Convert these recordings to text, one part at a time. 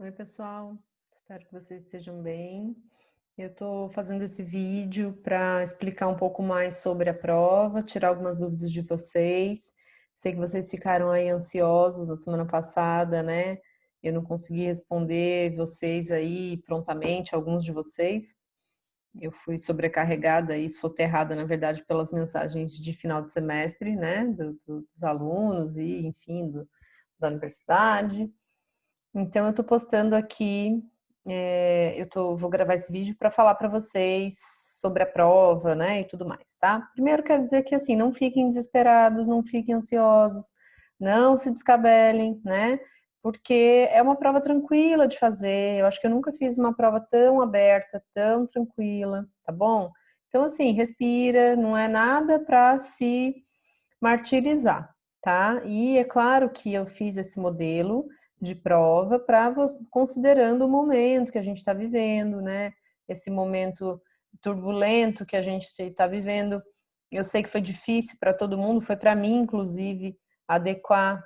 Oi, pessoal. Espero que vocês estejam bem. Eu estou fazendo esse vídeo para explicar um pouco mais sobre a prova, tirar algumas dúvidas de vocês. Sei que vocês ficaram aí ansiosos na semana passada, né? Eu não consegui responder vocês aí prontamente, alguns de vocês. Eu fui sobrecarregada e soterrada, na verdade, pelas mensagens de final de semestre, né? Dos alunos e, enfim, da universidade. Então, eu estou postando aqui, vou gravar esse vídeo para falar para vocês sobre a prova, né, e tudo mais, tá? Primeiro, quero dizer que, assim, não fiquem desesperados, não fiquem ansiosos, não se descabelem, né? Porque é uma prova tranquila de fazer. Eu acho que eu nunca fiz uma prova tão aberta, tão tranquila, tá bom? Então, assim, respira, não é nada para se martirizar, tá? E é claro que eu fiz esse modelo de prova para considerando o momento que a gente está vivendo, né? Esse momento turbulento que a gente está vivendo. Eu sei que foi difícil para todo mundo, foi para mim, inclusive, adequar,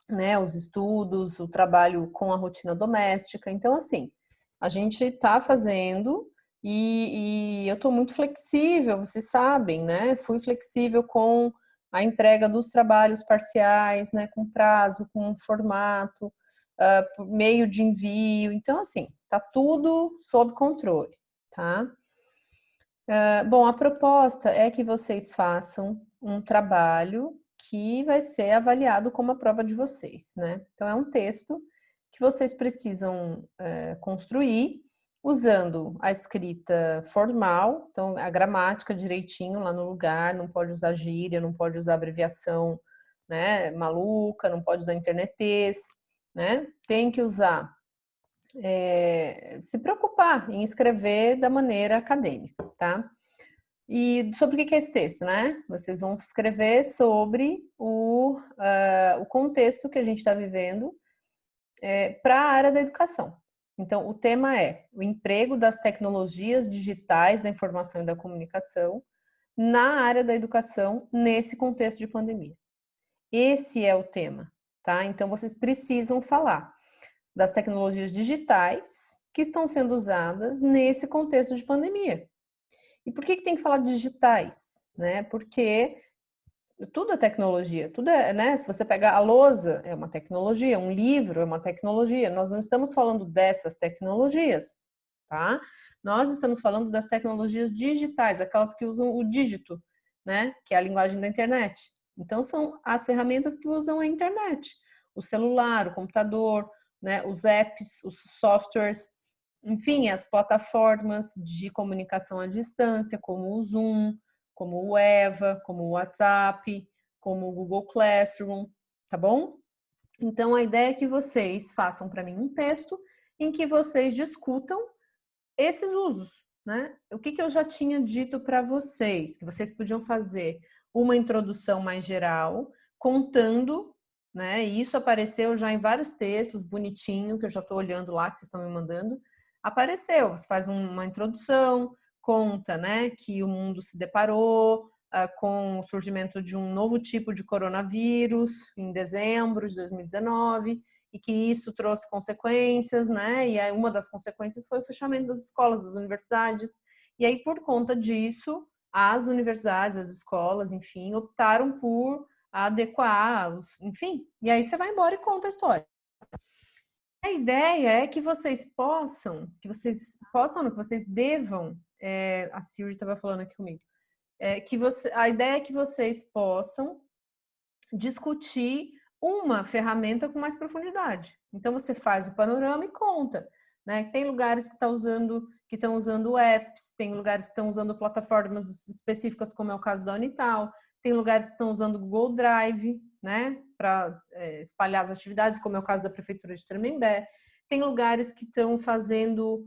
né, os estudos, o trabalho com a rotina doméstica. Então, assim, a gente está fazendo e eu estou muito flexível, vocês sabem, né? Fui flexível com a entrega dos trabalhos parciais, né, com prazo, com formato, por meio de envio. Então, assim, tá tudo sob controle, tá? Bom, a proposta é que vocês façam um trabalho que vai ser avaliado como a prova de vocês, né? Então, é um texto que vocês precisam construir usando a escrita formal, então a gramática direitinho lá no lugar, não pode usar gíria, não pode usar abreviação, né, maluca, não pode usar internetês, né? Tem que usar, se preocupar em escrever da maneira acadêmica, tá? E sobre o que é esse texto, né? Vocês vão escrever sobre o contexto que a gente está vivendo para a área da educação. Então, o tema é o emprego das tecnologias digitais da informação e da comunicação na área da educação nesse contexto de pandemia. Esse é o tema, tá? Então, vocês precisam falar das tecnologias digitais que estão sendo usadas nesse contexto de pandemia. E por que tem que falar digitais? Né? Porque tudo é tecnologia, tudo é, né? Se você pegar a lousa, é uma tecnologia, um livro é uma tecnologia. Nós não estamos falando dessas tecnologias, tá? Nós estamos falando das tecnologias digitais, aquelas que usam o dígito, né? Que é a linguagem da internet. Então, são as ferramentas que usam a internet. O celular, o computador, né? Os apps, os softwares, enfim, as plataformas de comunicação à distância, como o Zoom, como o Eva, como o WhatsApp, como o Google Classroom, tá bom? Então, a ideia é que vocês façam para mim um texto em que vocês discutam esses usos, né? O que eu já tinha dito para vocês, que vocês podiam fazer uma introdução mais geral, contando, né? E isso apareceu já em vários textos, bonitinho, que eu já estou olhando lá, que vocês estão me mandando. Apareceu, você faz uma introdução, conta, né, que o mundo se deparou com o surgimento de um novo tipo de coronavírus em dezembro de 2019, e que isso trouxe consequências, né? E aí uma das consequências foi o fechamento das escolas, das universidades. E aí, por conta disso, as universidades, as escolas, enfim, optaram por adequar, enfim. E aí você vai embora e conta a história. A ideia é que vocês devam, a Siri estava falando aqui comigo, a ideia é que vocês possam discutir uma ferramenta com mais profundidade. Então você faz o panorama e conta, né? Tem lugares que estão usando apps, tem lugares que estão usando plataformas específicas, como é o caso da Unital, tem lugares que estão usando o Google Drive, né, para espalhar as atividades, como é o caso da prefeitura de Tremembé. Tem lugares que estão fazendo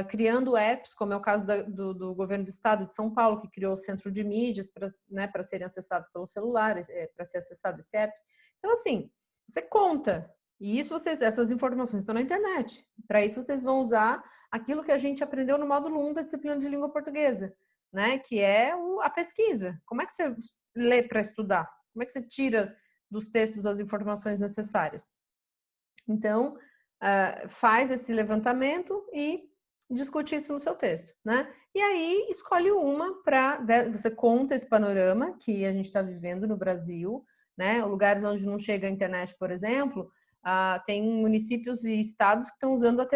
criando apps, como é o caso do governo do estado de São Paulo, que criou o centro de mídias para, né, para serem acessados pelos celulares, para ser acessado esse app. Então, assim, você conta. E isso essas informações estão na internet. Para isso, vocês vão usar aquilo que a gente aprendeu no módulo 1 da disciplina de língua portuguesa, né? Que é a pesquisa. Como é que você lê para estudar? Como é que você tira dos textos as informações necessárias? Então, faz esse levantamento e discute isso no seu texto, né? E aí escolhe uma para você conta esse panorama que a gente está vivendo no Brasil, né? Lugares onde não chega a internet, por exemplo, tem municípios e estados que estão usando a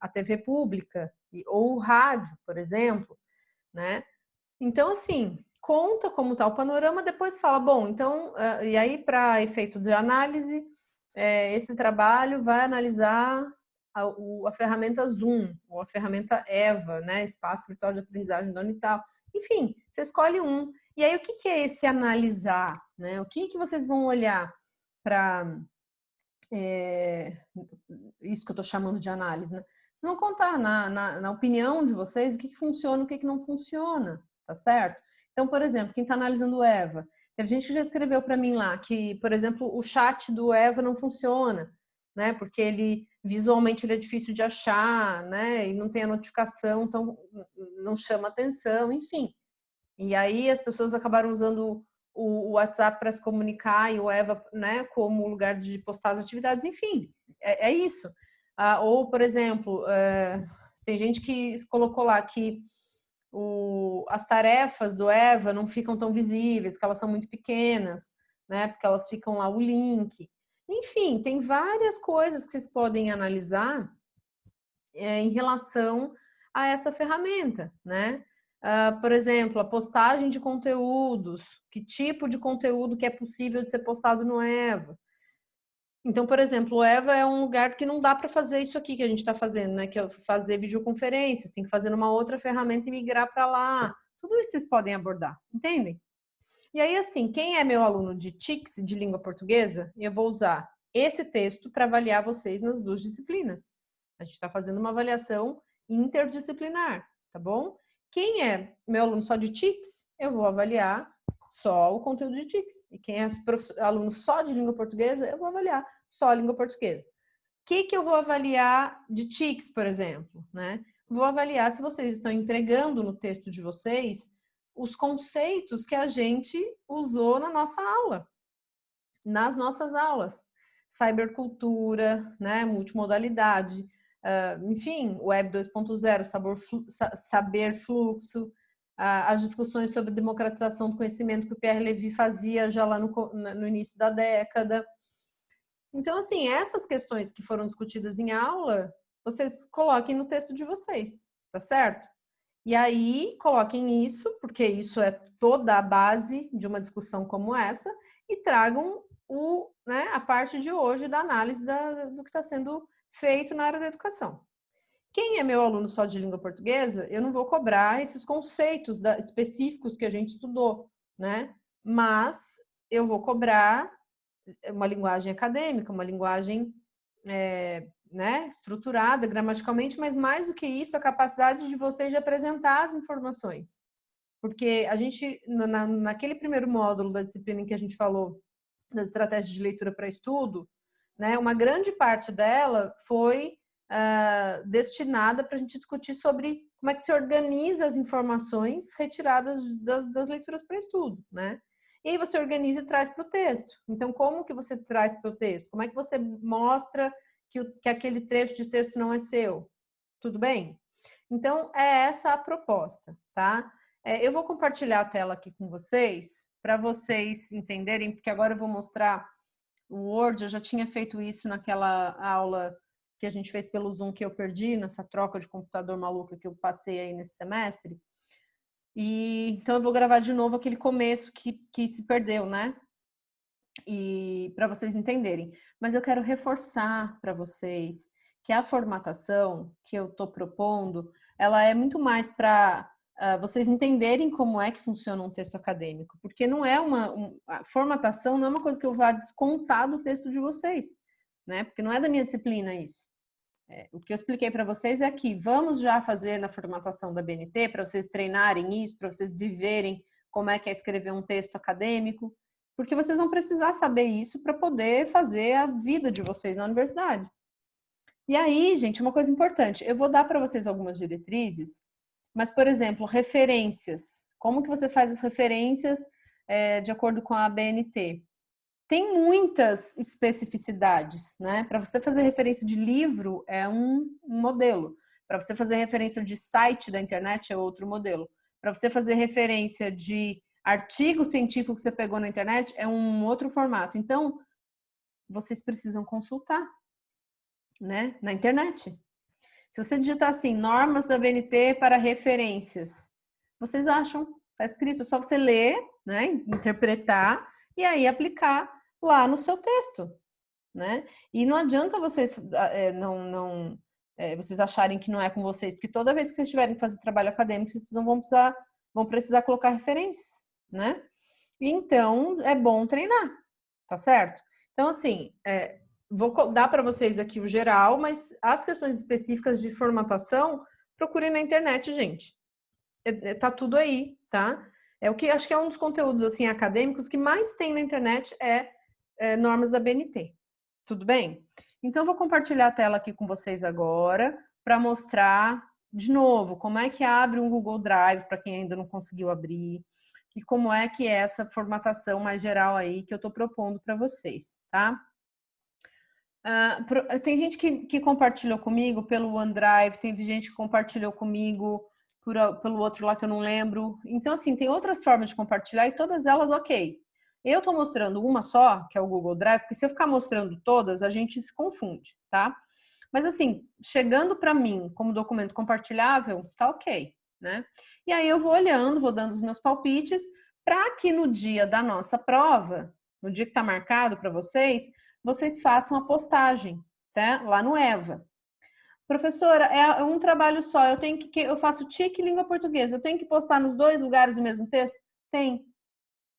TV pública ou o rádio, por exemplo, né? Então, assim, conta como está o panorama, depois fala, bom, então, e aí para efeito de análise, esse trabalho vai analisar a ferramenta Zoom, ou a ferramenta EVA, né, Espaço Virtual de Aprendizagem da Unital. Enfim, você escolhe um. E aí, o que é esse analisar? Né? O que vocês vão olhar para isso que eu estou chamando de análise? Né? Vocês vão contar na opinião de vocês o que funciona e o que não funciona, tá certo? Então, por exemplo, quem está analisando o EVA, teve gente que já escreveu para mim lá que, por exemplo, o chat do EVA não funciona, né? Porque ele visualmente ele é difícil de achar, né? E não tem a notificação, então não chama atenção, enfim. E aí as pessoas acabaram usando o WhatsApp para se comunicar e o EVA, né, como lugar de postar as atividades, enfim, é isso. Ou, por exemplo, tem gente que colocou lá que as tarefas do EVA não ficam tão visíveis, que elas são muito pequenas, né, porque elas ficam lá o link. Enfim, tem várias coisas que vocês podem analisar em relação a essa ferramenta, né? Por exemplo, a postagem de conteúdos, que tipo de conteúdo que é possível de ser postado no EVA. Então, por exemplo, o EVA é um lugar que não dá para fazer isso aqui que a gente está fazendo, né? Que é fazer videoconferências, tem que fazer numa outra ferramenta e migrar para lá. Tudo isso vocês podem abordar, entendem? E aí, assim, quem é meu aluno de TICS, de língua portuguesa, eu vou usar esse texto para avaliar vocês nas duas disciplinas. A gente está fazendo uma avaliação interdisciplinar, tá bom? Quem é meu aluno só de TICS, eu vou avaliar só o conteúdo de TICS. E quem é aluno só de língua portuguesa, eu vou avaliar só a língua portuguesa. O que eu vou avaliar de TICS, por exemplo, né? Vou avaliar se vocês estão empregando no texto de vocês os conceitos que a gente usou na nossa aula, nas nossas aulas. Cybercultura, né, multimodalidade, enfim, Web 2.0, saber fluxo, as discussões sobre democratização do conhecimento que o Pierre Levy fazia já lá no início da década. Então, assim, essas questões que foram discutidas em aula, vocês coloquem no texto de vocês, tá certo? E aí, coloquem isso, porque isso é toda a base de uma discussão como essa, e tragam a parte de hoje da análise do que está sendo feito na área da educação. Quem é meu aluno só de língua portuguesa, eu não vou cobrar esses conceitos específicos que a gente estudou, né? Mas eu vou cobrar uma linguagem acadêmica, uma linguagem né, estruturada gramaticalmente, mas mais do que isso, a capacidade de vocês de apresentar as informações. Porque a gente, naquele primeiro módulo da disciplina em que a gente falou das estratégias de leitura para estudo, né, uma grande parte dela foi destinada para a gente discutir sobre como é que se organiza as informações retiradas das leituras para estudo, né? E aí você organiza e traz para o texto. Então, como que você traz para o texto? Como é que você mostra que aquele trecho de texto não é seu? Tudo bem? Então, é essa a proposta, tá? Eu vou compartilhar a tela aqui com vocês, para vocês entenderem, porque agora eu vou mostrar o Word. Eu já tinha feito isso naquela aula que a gente fez pelo Zoom que eu perdi, nessa troca de computador maluca que eu passei aí nesse semestre. E então eu vou gravar de novo aquele começo que se perdeu, né? E para vocês entenderem. Mas eu quero reforçar para vocês que a formatação que eu estou propondo, ela é muito mais para vocês entenderem como é que funciona um texto acadêmico, porque não é a formatação não é uma coisa que eu vá descontar do texto de vocês, né? Porque não é da minha disciplina isso. O que eu expliquei para vocês é que vamos já fazer na formatação da BNT para vocês treinarem isso, para vocês viverem como é que é escrever um texto acadêmico, porque vocês vão precisar saber isso para poder fazer a vida de vocês na universidade. E aí, gente, uma coisa importante, eu vou dar para vocês algumas diretrizes, mas, por exemplo, referências. Como que você faz as referências de acordo com a BNT? tem muitas especificidades, né? Para você fazer referência de livro é um modelo. Para você fazer referência de site da internet é outro modelo. Para você fazer referência de artigo científico que você pegou na internet é um outro formato. Então, vocês precisam consultar, né? Na internet. Se você digitar assim, normas da BNT para referências, vocês acham, tá escrito, é só você ler, né? Interpretar e aí aplicar lá no seu texto, né? E não adianta vocês vocês acharem que não é com vocês, porque toda vez que vocês tiverem que fazer trabalho acadêmico, vocês vão precisar colocar referências, né? Então, é bom treinar, tá certo? Então, assim, vou dar para vocês aqui o geral, mas as questões específicas de formatação, procurem na internet, gente. Tá tudo aí, tá? É o que acho que é um dos conteúdos assim acadêmicos que mais tem na internet normas da BNT. Tudo bem? Então, eu vou compartilhar a tela aqui com vocês agora para mostrar de novo como é que abre um Google Drive para quem ainda não conseguiu abrir e como é que é essa formatação mais geral aí que eu estou propondo para vocês, tá? Tem gente que compartilhou comigo pelo OneDrive, tem gente que compartilhou comigo pelo outro lá que eu não lembro. Então, assim, tem outras formas de compartilhar e todas elas ok. Eu estou mostrando uma só, que é o Google Drive, porque se eu ficar mostrando todas, a gente se confunde, tá? Mas, assim, chegando para mim como documento compartilhável, tá ok, né? E aí eu vou olhando, vou dando os meus palpites, para que no dia da nossa prova, no dia que está marcado para vocês façam a postagem, tá? Lá no EVA. Professora, é um trabalho só, eu faço TIC e língua portuguesa, eu tenho que postar nos dois lugares o mesmo texto? Tem.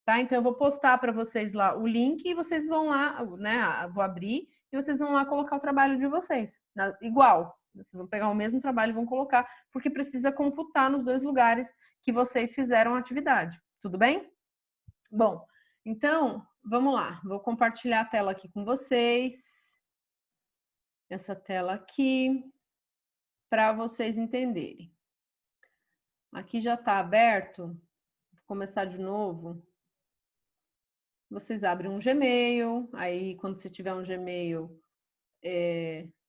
Tá? Então, eu vou postar para vocês lá o link e vocês vão lá, né? Vou abrir e vocês vão lá colocar o trabalho de vocês. Igual. Vocês vão pegar o mesmo trabalho e vão colocar, porque precisa computar nos dois lugares que vocês fizeram a atividade. Tudo bem? Bom, então, vamos lá. Vou compartilhar a tela aqui com vocês. Essa tela aqui, para vocês entenderem. Aqui já está aberto. Vou começar de novo. Vocês abrem um Gmail, aí quando você tiver um Gmail,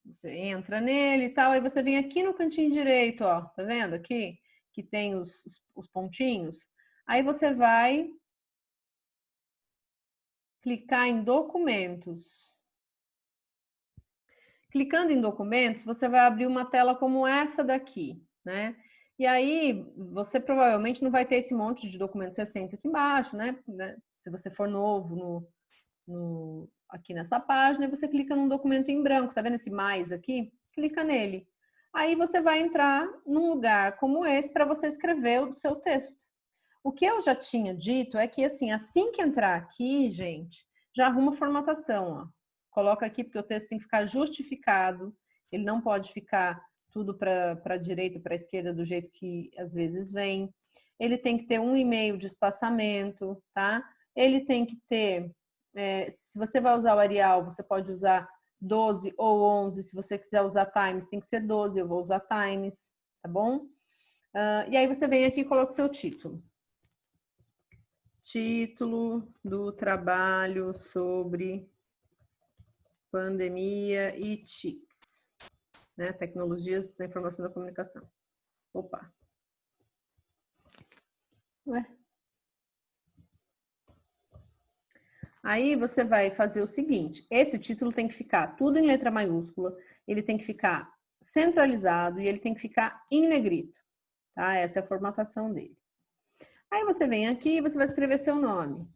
você entra nele e tal, aí você vem aqui no cantinho direito, ó, tá vendo aqui? Que tem os pontinhos. Aí você vai clicar em documentos. Clicando em documentos, você vai abrir uma tela como essa daqui, né? E aí, você provavelmente não vai ter esse monte de documentos recentes aqui embaixo, né? Se você for novo aqui nessa página, e você clica num documento em branco, tá vendo esse mais aqui? Clica nele. Aí você vai entrar num lugar como esse para você escrever o seu texto. O que eu já tinha dito é que, assim que entrar aqui, gente, já arruma a formatação, ó. Coloca aqui porque o texto tem que ficar justificado, ele não pode ficar tudo para a direita, para a esquerda, do jeito que às vezes vem. Ele tem que ter 1,5 de espaçamento, tá? Ele tem que ter, se você vai usar o Arial, você pode usar 12 ou 11, se você quiser usar Times, tem que ser 12, eu vou usar Times, tá bom? E aí você vem aqui e coloca o seu título. Título do trabalho sobre pandemia e TICs, né? Tecnologias da Informação e da Comunicação. Opa. Ué. Aí você vai fazer o seguinte, esse título tem que ficar tudo em letra maiúscula, ele tem que ficar centralizado e ele tem que ficar em negrito, tá? Essa é a formatação dele. Aí você vem aqui e você vai escrever seu nome.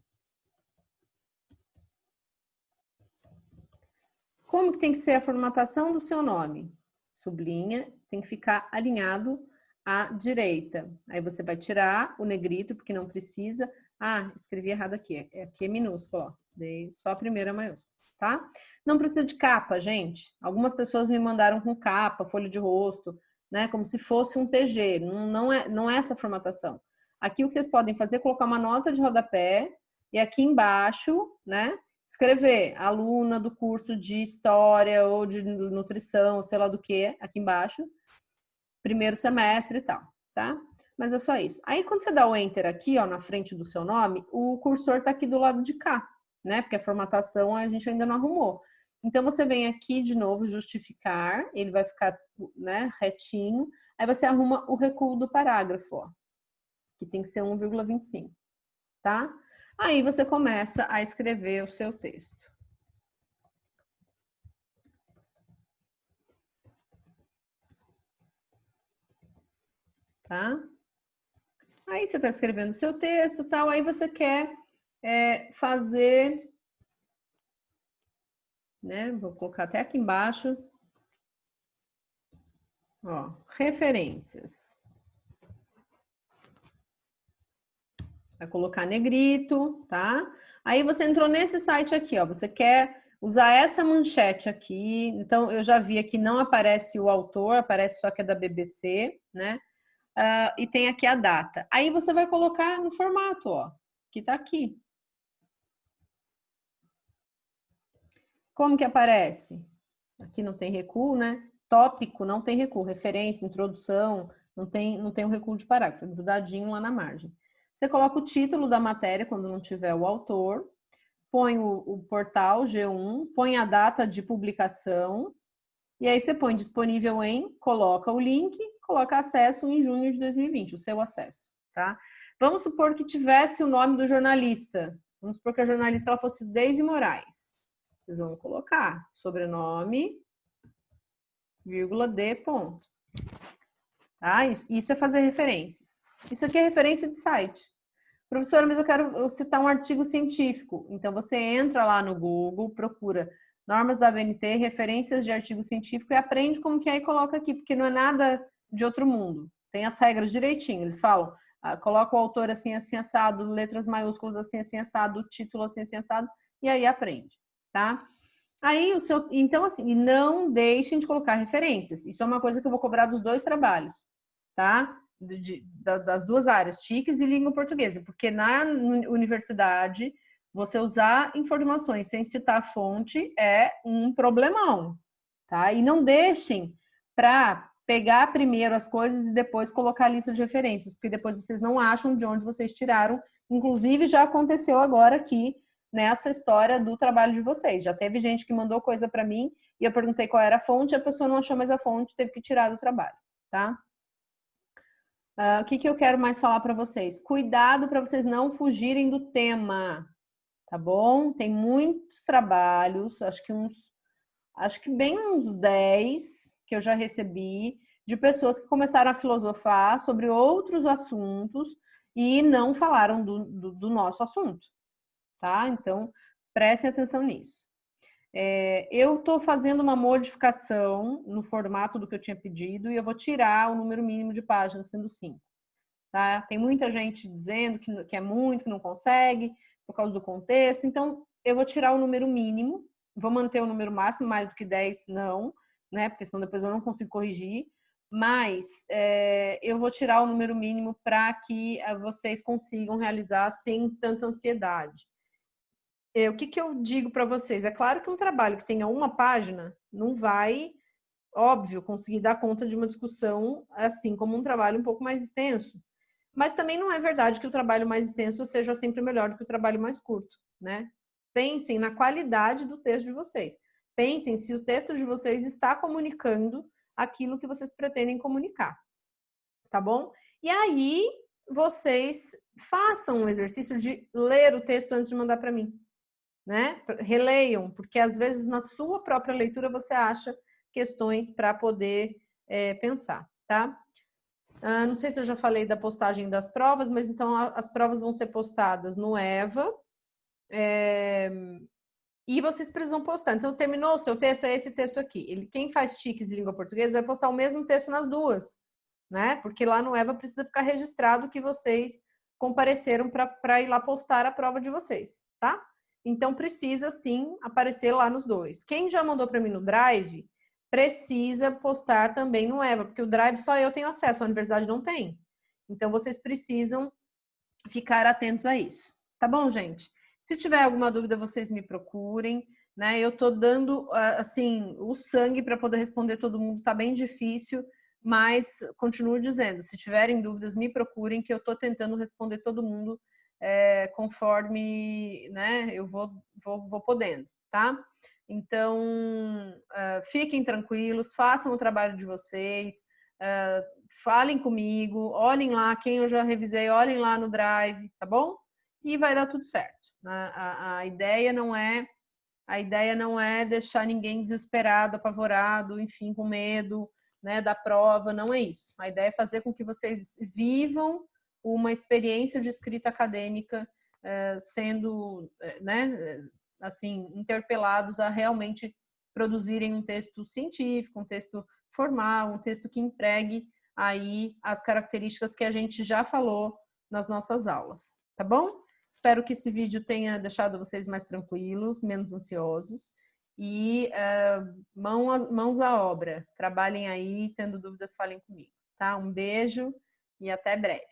Como que tem que ser a formatação do seu nome? Sublinha, tem que ficar alinhado à direita. Aí você vai tirar o negrito, porque não precisa. Ah, escrevi errado aqui. Aqui é minúsculo, ó. Dei só a primeira maiúscula, tá? Não precisa de capa, gente. Algumas pessoas me mandaram com capa, folha de rosto, né? Como se fosse um TG. Não é essa formatação. Aqui o que vocês podem fazer é colocar uma nota de rodapé e aqui embaixo, né? Escrever aluna do curso de História ou de Nutrição, sei lá do que, aqui embaixo, primeiro semestre e tal, tá? Mas é só isso. Aí, quando você dá o Enter aqui, ó, na frente do seu nome, o cursor tá aqui do lado de cá, né? Porque a formatação a gente ainda não arrumou. Então, você vem aqui de novo, justificar, ele vai ficar, né, retinho. Aí você arruma o recuo do parágrafo, ó, que tem que ser 1,25, tá? Aí você começa a escrever o seu texto. Tá? Aí você está escrevendo o seu texto, tal, aí você quer fazer, né? Vou colocar até aqui embaixo, ó, referências. Vai colocar negrito, tá? Aí você entrou nesse site aqui, ó, você quer usar essa manchete aqui, então eu já vi aqui, não aparece o autor, aparece só que é da BBC, né? E tem aqui a data. Aí você vai colocar no formato, ó, que tá aqui. Como que aparece? Aqui não tem recuo, né? Tópico não tem recuo. Referência, introdução, não tem um recuo de parágrafo, é grudadinho lá na margem. Você coloca o título da matéria quando não tiver o autor, põe o portal G1, põe a data de publicação, e aí você põe disponível em, coloca o link, coloca acesso em junho de 2020, o seu acesso, tá? Vamos supor que tivesse o nome do jornalista. Vamos supor que a jornalista ela fosse Deise Moraes. Vocês vão colocar sobrenome, vírgula, D, ponto. Tá? Isso é fazer referências. Isso aqui é referência de site. Professora, mas eu quero citar um artigo científico. Então, você entra lá no Google, procura normas da ABNT, referências de artigo científico e aprende como que é e coloca aqui, porque não é nada de outro mundo. Tem as regras direitinho. Eles falam, coloca o autor assim, assim, assado, letras maiúsculas assim, assim, assado, título assim, assim, assado, e aí aprende, tá? Aí então assim, não deixem de colocar referências. Isso é uma coisa que eu vou cobrar dos dois trabalhos, tá? Das duas áreas, TICs e língua portuguesa, porque na universidade você usar informações sem citar a fonte é um problemão, tá? E não deixem para pegar primeiro as coisas e depois colocar a lista de referências, porque depois vocês não acham de onde vocês tiraram. Inclusive já aconteceu agora aqui nessa história do trabalho de vocês. Já teve gente que mandou coisa para mim e eu perguntei qual era a fonte, a pessoa não achou mais a fonte, teve que tirar do trabalho, tá? O que eu quero mais falar para vocês? Cuidado para vocês não fugirem do tema, tá bom? Tem muitos trabalhos, acho que bem uns 10 que eu já recebi de pessoas que começaram a filosofar sobre outros assuntos e não falaram do nosso assunto, tá? Então, prestem atenção nisso. Eu estou fazendo uma modificação no formato do que eu tinha pedido e eu vou tirar o número mínimo de páginas, sendo 5. Tá? Tem muita gente dizendo que é muito, que não consegue, por causa do contexto. Então, eu vou tirar o número mínimo, vou manter o número máximo, mais do que 10, não, né? Porque senão depois eu não consigo corrigir. Mas eu vou tirar o número mínimo para que vocês consigam realizar sem tanta ansiedade. O que eu digo para vocês? É claro que um trabalho que tenha uma página não vai, óbvio, conseguir dar conta de uma discussão assim como um trabalho um pouco mais extenso. Mas também não é verdade que o trabalho mais extenso seja sempre melhor do que o trabalho mais curto, né? Pensem na qualidade do texto de vocês. Pensem se o texto de vocês está comunicando aquilo que vocês pretendem comunicar, tá bom? E aí vocês façam um exercício de ler o texto antes de mandar para mim, né? Releiam, porque às vezes na sua própria leitura você acha questões para poder pensar, tá? Não sei se eu já falei da postagem das provas, mas então as provas vão ser postadas no EVA e vocês precisam postar. Então, terminou o seu texto, é esse texto aqui. Quem faz TICs em língua portuguesa vai postar o mesmo texto nas duas, né? Porque lá no EVA precisa ficar registrado que vocês compareceram para ir lá postar a prova de vocês, tá? Então, precisa sim aparecer lá nos dois. Quem já mandou para mim no Drive, precisa postar também no EVA, porque o Drive só eu tenho acesso, a universidade não tem. Então, vocês precisam ficar atentos a isso. Tá bom, gente? Se tiver alguma dúvida, vocês me procurem, né? Eu tô dando, assim, o sangue para poder responder todo mundo. Tá bem difícil, mas continuo dizendo, se tiverem dúvidas, me procurem, que eu tô tentando responder todo mundo conforme, né, eu vou podendo, tá? Então, fiquem tranquilos, façam o trabalho de vocês, falem comigo, olhem lá, quem eu já revisei, olhem lá no Drive, tá bom? E vai dar tudo certo. A ideia não é deixar ninguém desesperado, apavorado, enfim, com medo, né, da prova, não é isso. A ideia é fazer com que vocês vivam uma experiência de escrita acadêmica, sendo, né, assim, interpelados a realmente produzirem um texto científico, um texto formal, um texto que empregue aí as características que a gente já falou nas nossas aulas, tá bom? Espero que esse vídeo tenha deixado vocês mais tranquilos, menos ansiosos e mãos à obra. Trabalhem aí, tendo dúvidas, falem comigo, tá? Um beijo e até breve.